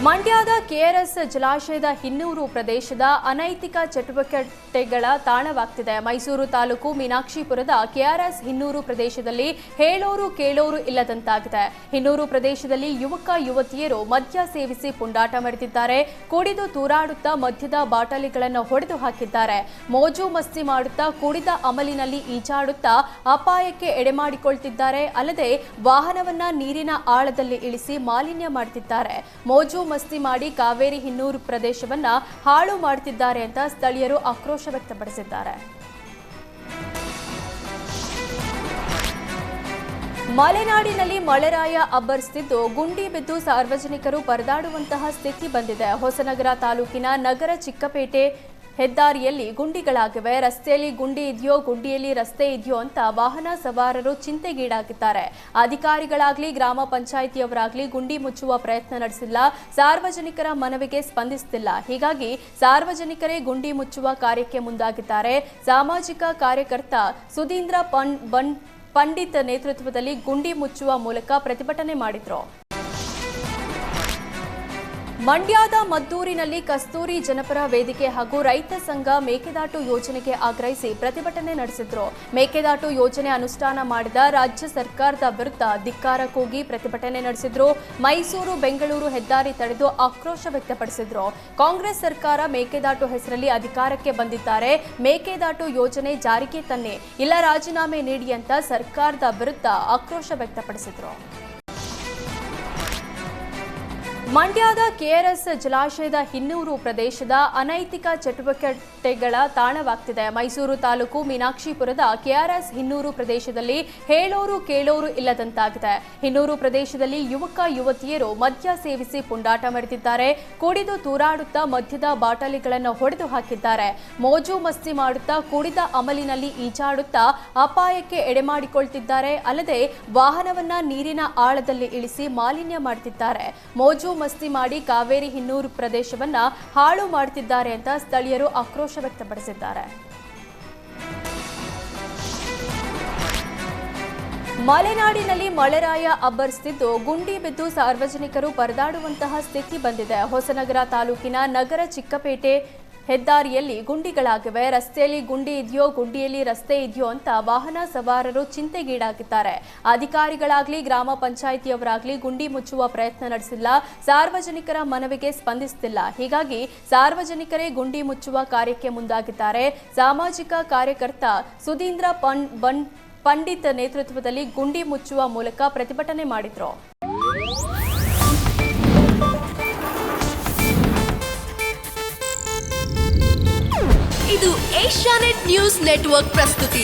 ಮಂಡ್ಯದ ಕೆಆರ್ಎಸ್ ಜಲಾಶಯದ ಹಿನ್ನೂರು ಪ್ರದೇಶದ ಅನೈತಿಕ ಚಟುವಟಿಕೆಗಳ ತಾಣವಾಗ್ತಿದೆ. ಮೈಸೂರು ತಾಲೂಕು ಮೀನಾಕ್ಷಿಪುರದ ಕೆಆರ್ಎಸ್ ಹಿನ್ನೂರು ಪ್ರದೇಶದಲ್ಲಿ ಹೇಳೋರು ಕೇಳೋರು ಇಲ್ಲದಂತಾಗಿದೆ. ಹಿನ್ನೂರು ಪ್ರದೇಶದಲ್ಲಿ ಯುವಕ ಯುವತಿಯರು ಮದ್ಯ ಸೇವಿಸಿ ಪುಂಡಾಟ ಮೆರೆದಿದ್ದಾರೆ. ಕುಡಿದು ತೂರಾಡುತ್ತಾ ಮದ್ಯದ ಬಾಟಲಿಗಳನ್ನು ಹೊಡೆದು ಹಾಕಿದ್ದಾರೆ. ಮೋಜು ಮಸ್ತಿ ಮಾಡುತ್ತಾ ಕುಡಿದ ಅಮಲಿನಲ್ಲಿ ಈಜಾಡುತ್ತಾ ಅಪಾಯಕ್ಕೆ ಎಡೆಮಾಡಿಕೊಳ್ತಿದ್ದಾರೆ. ಅಲ್ಲದೆ ವಾಹನವನ್ನ ನೀರಿನ ಆಳದಲ್ಲಿ ಇಳಿಸಿ ಮಾಲಿನ್ಯ ಮಾಡುತ್ತಿದ್ದಾರೆ. ಮೋಜು ಮಸ್ತಿ ಮಾಡಿ ಕಾವೇರಿ ಹಿನ್ನೂರು ಪ್ರದೇಶವನ್ನ ಹಾಳು ಮಾಡುತ್ತಿದ್ದಾರೆ ಅಂತ ಸ್ಥಳೀಯರು ಆಕ್ರೋಶ ವ್ಯಕ್ತಪಡಿಸಿದ್ದಾರೆ. ಮಲೆನಾಡಿನಲ್ಲಿ ಮಳೆರಾಯ ಅಬ್ಬರಿಸುತ್ತಿದ್ದು ಗುಂಡಿ ಬಿದ್ದು ಸಾರ್ವಜನಿಕರು ಪರದಾಡುವಂತಹ ಸ್ಥಿತಿ ಬಂದಿದೆ. ಹೊಸನಗರ ತಾಲೂಕಿನ ನಗರ ಚಿಕ್ಕಪೇಟೆ ಹೆದ್ದಾರಿಯಲ್ಲಿ ಗುಂಡಿಗಳಾಗಿವೆ. ರಸ್ತೆಯಲ್ಲಿ ಗುಂಡಿ ಇದೆಯೋ, ಗುಂಡಿಯಲ್ಲಿ ರಸ್ತೆ ಇದೆಯೋ ಅಂತ ವಾಹನ ಸವಾರರು ಚಿಂತೆಗೀಡಾಗಿದ್ದಾರೆ. ಅಧಿಕಾರಿಗಳಾಗ್ಲಿ ಗ್ರಾಮ ಪಂಚಾಯಿತಿಯವರಾಗ್ಲಿ ಗುಂಡಿ ಮುಚ್ಚುವ ಪ್ರಯತ್ನ ನಡೆಸಿಲ್ಲ. ಸಾರ್ವಜನಿಕರ ಮನವಿಗೆ ಸ್ಪಂದಿಸುತ್ತಿಲ್ಲ. ಹೀಗಾಗಿ ಸಾರ್ವಜನಿಕರೇ ಗುಂಡಿ ಮುಚ್ಚುವ ಕಾರ್ಯಕ್ಕೆ ಮುಂದಾಗಿದ್ದಾರೆ. ಸಾಮಾಜಿಕ ಕಾರ್ಯಕರ್ತ ಸುಧೀಂದ್ರ ಪಂಡಿತ್ ನೇತೃತ್ವದಲ್ಲಿ ಗುಂಡಿ ಮುಚ್ಚುವ ಮೂಲಕ ಪ್ರತಿಭಟನೆ ಮಾಡಿದ್ರು. ಮಂಡ್ಯದ ಮದ್ದೂರಿನಲ್ಲಿ ಕಸ್ತೂರಿ ಜನಪರ ವೇದಿಕೆ ಹಾಗೂ ರೈತ ಸಂಘ ಮೇಕೆದಾಟು ಯೋಜನೆಗೆ ಆಗ್ರಹಿಸಿ ಪ್ರತಿಭಟನೆ ನಡೆಸಿದ್ರು. ಮೇಕೆದಾಟು ಯೋಜನೆ ಅನುಷ್ಠಾನ ಮಾಡಿದ ರಾಜ್ಯ ಸರ್ಕಾರದ ವಿರುದ್ಧ ಧಿಕ್ಕಾರ ಕೂಗಿ ಪ್ರತಿಭಟನೆ ನಡೆಸಿದ್ರು. ಮೈಸೂರು ಬೆಂಗಳೂರು ಹೆದ್ದಾರಿ ತಡೆದು ಆಕ್ರೋಶ ವ್ಯಕ್ತಪಡಿಸಿದ್ರು. ಕಾಂಗ್ರೆಸ್ ಸರ್ಕಾರ ಮೇಕೆದಾಟು ಹೆಸರಲ್ಲಿ ಅಧಿಕಾರಕ್ಕೆ ಬಂದಿದ್ದಾರೆ. ಮೇಕೆದಾಟು ಯೋಜನೆ ಜಾರಿಗೆ ತನ್ನಿ, ಇಲ್ಲ ರಾಜೀನಾಮೆ ನೀಡಿ ಅಂತ ಸರ್ಕಾರದ ವಿರುದ್ಧ ಆಕ್ರೋಶ ವ್ಯಕ್ತಪಡಿಸಿದ್ರು. ಮಂಡ್ಯದ ಕೆಆರ್ಎಸ್ ಜಲಾಶಯದ ಹಿನ್ನೂರು ಪ್ರದೇಶದ ಅನೈತಿಕ ಚಟುವಟಿಕೆಗಳ ತಾಣವಾಗ್ತಿದೆ. ಮೈಸೂರು ತಾಲೂಕು ಮೀನಾಕ್ಷಿಪುರದ ಕೆಆರ್ಎಸ್ ಹಿನ್ನೂರು ಪ್ರದೇಶದಲ್ಲಿ ಹೇಳೋರು ಕೇಳೋರು ಇಲ್ಲದಂತಾಗಿದೆ. ಹಿನ್ನೂರು ಪ್ರದೇಶದಲ್ಲಿ ಯುವಕ ಯುವತಿಯರು ಮದ್ಯ ಸೇವಿಸಿ ಪುಂಡಾಟ ಮೆರೆದಿದ್ದಾರೆ. ಕುಡಿದು ತೂರಾಡುತ್ತಾ ಮದ್ಯದ ಬಾಟಲಿಗಳನ್ನು ಹೊಡೆದು ಹಾಕಿದ್ದಾರೆ. ಮೋಜು ಮಸ್ತಿ ಮಾಡುತ್ತಾ ಕುಡಿದ ಅಮಲಿನಲ್ಲಿ ಈಜಾಡುತ್ತಾ ಅಪಾಯಕ್ಕೆ ಎಡೆಮಾಡಿಕೊಳ್ತಿದ್ದಾರೆ. ಅಲ್ಲದೆ ವಾಹನವನ್ನ ನೀರಿನ ಆಳದಲ್ಲಿ ಇಳಿಸಿ ಮಾಲಿನ್ಯ ಮಾಡುತ್ತಿದ್ದಾರೆ. ಮೋಜು ಮಸ್ತಿ ಮಾಡಿ ಕಾವೇರಿ ಹಿನ್ನೂರು ಪ್ರದೇಶವನ್ನ ಹಾಳು ಮಾಡುತ್ತಿದ್ದಾರೆ ಅಂತ ಸ್ಥಳೀಯರು ಆಕ್ರೋಶ ವ್ಯಕ್ತಪಡಿಸಿದ್ದಾರೆ. ಮಲೆನಾಡಿನಲ್ಲಿ ಮಳೆರಾಯ ಅಬ್ಬರಿಸುತ್ತಿದ್ದು ಗುಂಡಿ ಬಿದ್ದು ಸಾರ್ವಜನಿಕರು ಪರದಾಡುವಂತಹ ಸ್ಥಿತಿ ಬಂದಿದೆ. ಹೊಸನಗರ ತಾಲೂಕಿನ ನಗರ ಚಿಕ್ಕಪೇಟೆ ಹೆದ್ದಾರಿಯಲ್ಲಿ ಗುಂಡಿಗಳಾಗಿವೆ. ರಸ್ತೆಯಲ್ಲಿ ಗುಂಡಿ ಇದೆಯೋ, ಗುಂಡಿಯಲ್ಲಿ ರಸ್ತೆ ಇದೆಯೋ ಅಂತ ವಾಹನ ಸವಾರರು ಚಿಂತೆಗೀಡಾಗಿದ್ದಾರೆ. ಅಧಿಕಾರಿಗಳಾಗ್ಲಿ ಗ್ರಾಮ ಪಂಚಾಯಿತಿಯವರಾಗ್ಲಿ ಗುಂಡಿ ಮುಚ್ಚುವ ಪ್ರಯತ್ನ ನಡೆಸಿಲ್ಲ. ಸಾರ್ವಜನಿಕರ ಮನವಿಗೆ ಸ್ಪಂದಿಸುತ್ತಿಲ್ಲ. ಹೀಗಾಗಿ ಸಾರ್ವಜನಿಕರೇ ಗುಂಡಿ ಮುಚ್ಚುವ ಕಾರ್ಯಕ್ಕೆ ಮುಂದಾಗಿದ್ದಾರೆ. ಸಾಮಾಜಿಕ ಕಾರ್ಯಕರ್ತ ಸುಧೀಂದ್ರ ಪಂಡಿತ್ ನೇತೃತ್ವದಲ್ಲಿ ಗುಂಡಿ ಮುಚ್ಚುವ ಮೂಲಕ ಪ್ರತಿಭಟನೆ ಮಾಡಿದ್ರು. ಇದು ಏಷ್ಯಾನೆಟ್ ನ್ಯೂಸ್ ನೆಟ್ವರ್ಕ್ ಪ್ರಸ್ತುತಿ.